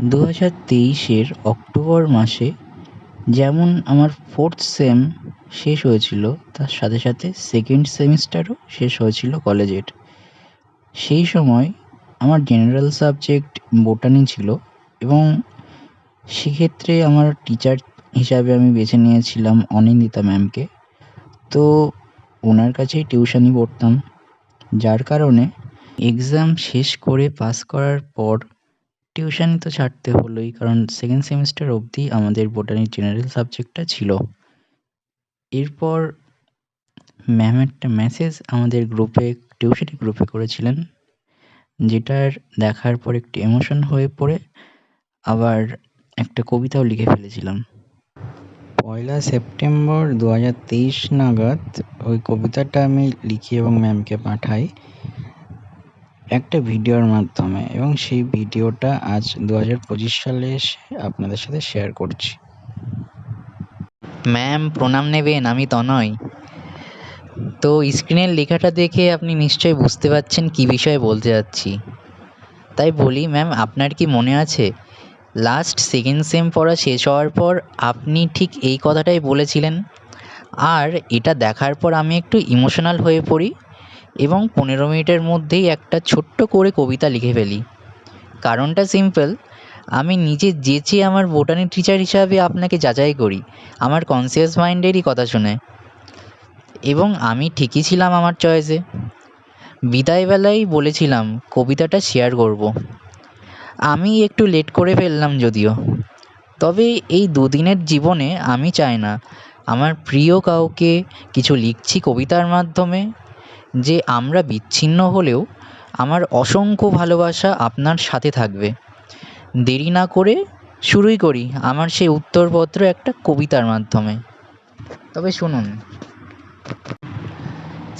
2023-এর October মাসে যেমন আমার 4th সেম শেষ হয়েছিল, তার সাথে সাথে সেকেন্ড সেমিস্টারও শেষ হয়েছিল কলেজের। সেই সময় আমার জেনারেল সাবজেক্ট বোটানি ছিল এবং সেক্ষেত্রে আমার টিচার হিসাবে আমি বেছে নিয়েছিলাম অনিন্দিতা ম্যামকে। তো ওনার কাছেই টিউশনি পড়তাম, যার কারণে এক্সাম শেষ করে পাস করার পর টিউশন তো ছাড়তে হলোই, কারণ সেকেন্ড সেমিস্টার অবধি আমাদের বোটানির জেনারেল সাবজেক্টটা ছিল। এরপর ম্যাম একটা মেসেজ আমাদের গ্রুপে, টিউশনি গ্রুপে করেছিলেন, যেটার দেখার পর একটু ইমোশন হয়ে পড়ে আবার একটা কবিতাও লিখে ফেলেছিলাম। 1 সেপ্টেম্বর 2023 নাগাদ ওই কবিতাটা আমি লিখি এবং ম্যামকে পাঠাই একটা ভিডিওর মাধ্যমে, এবং সেই ভিডিওটা আজ 2025 সালে এসে আপনাদের সাথে শেয়ার করছি। ম্যাম প্রণাম নেবেন, আমি তনয়। তো স্ক্রিনের লেখাটা দেখে আপনি নিশ্চয়ই বুঝতে পারছেন কী বিষয়ে বলতে যাচ্ছি। তাই বলি ম্যাম, আপনার কি মনে আছে লাস্ট সেকেন্ড সেম পড়া শেষ হওয়ার পর আপনি ঠিক এই কথাটাই বলেছিলেন? আর এটা দেখার পর আমি একটু ইমোশনাল হয়ে পড়ি এবং 15 মিনিটের মধ্যেই একটা ছোট্ট করে কবিতা লিখে ফেলি। কারণটা সিম্পল, আমি নিজে যেচে আমার বোটানি টিচার হিসাবে আপনাকে যাচাই করি আমার কনসিয়াস মাইন্ডেরই কথা শুনে, এবং আমি ঠিকই ছিলাম আমার চয়েসে। বিদায়বেলায় বলেছিলাম কবিতাটা শেয়ার করব। আমি একটু লেট করে ফেললাম যদিও, তবে এই দুদিনের জীবনে আমি চাই না আমার প্রিয় কাউকে কিছু লিখছি কবিতার মাধ্যমে যে আমরা বিচ্ছিন্ন হলেও আমার অসংখ্য ভালোবাসা আপনার সাথে থাকবে। দেরি না করে শুরুই করি আমার সেই উত্তরপত্র একটা কবিতার মাধ্যমে। তবে শুনুন,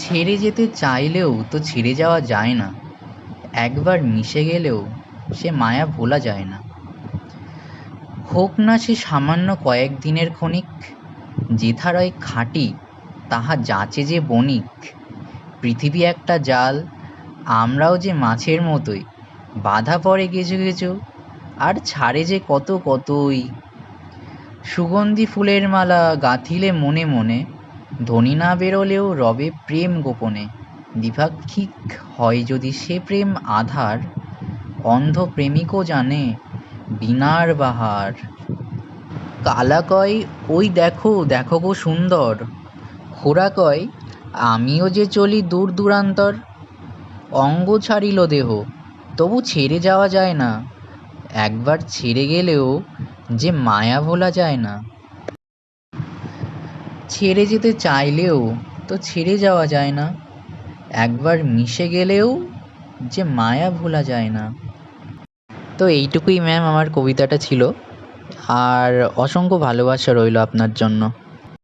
ছেড়ে যেতে চাইলেও তো ছেড়ে যাওয়া যায় না, একবার মিশে গেলেও সে মায়া ভোলা যায় না। হোক না সে সামান্য কয়েকদিনের ক্ষণিক, যেথারয় খাঁটি তাহা যাচে যে বণিক। পৃথিবী একটা জাল, আমরাও যে মাছের মতোই, বাধা পড়ে কিছু কিছু, আর ছাড়ে যে কত কতই। সুগন্ধি ফুলের মালা গাঁথিলে মনে মনে, ধ্বনি না বেরোলেও রবে প্রেম গোপনে। দ্বিপাক্ষিক হয় যদি সে প্রেম আধার, অন্ধ প্রেমিকও জানে বীণার বাহার। কালা কয় ওই দেখো দেখো গো সুন্দর, খোড়া কয় আমিও যে চলি দূর দূরান্তর। অঙ্গ ছাড়িল দেহ তবু ছেড়ে যাওয়া যায় না, একবার ছেড়ে গেলেও যে মায়া ভোলা যায় না। ছেড়ে যেতে চাইলেও তো ছেড়ে যাওয়া যায় না, একবার মিশে গেলেও যে মায়া ভোলা যায় না। তো এইটুকুই ম্যাম আমার কবিতাটা ছিল, আর অসংখ্য ভালোবাসা রইল আপনার জন্য।